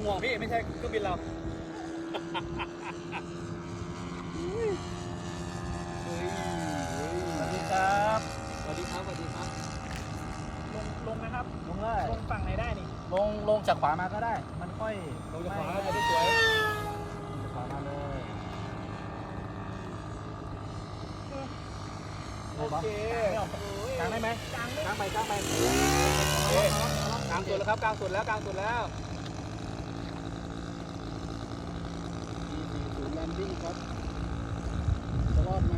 ต้องห่วงพี่ไม่ใช่เครื่องบินเราสวัสดีครับสวัสดีครับสวัสดีครับลงนะครับลงเลยลงฝั่งไหนได้นี่ลงจากขวามาก็ได้มันค่อยลงจากขวาจะได้สวยขวามาเลยโอเคกลางได้ไหมกลางไปกลางสุดแล้วครับกลางสุดแล้วศูนย์แลนดิ้งครับจะรอดไหม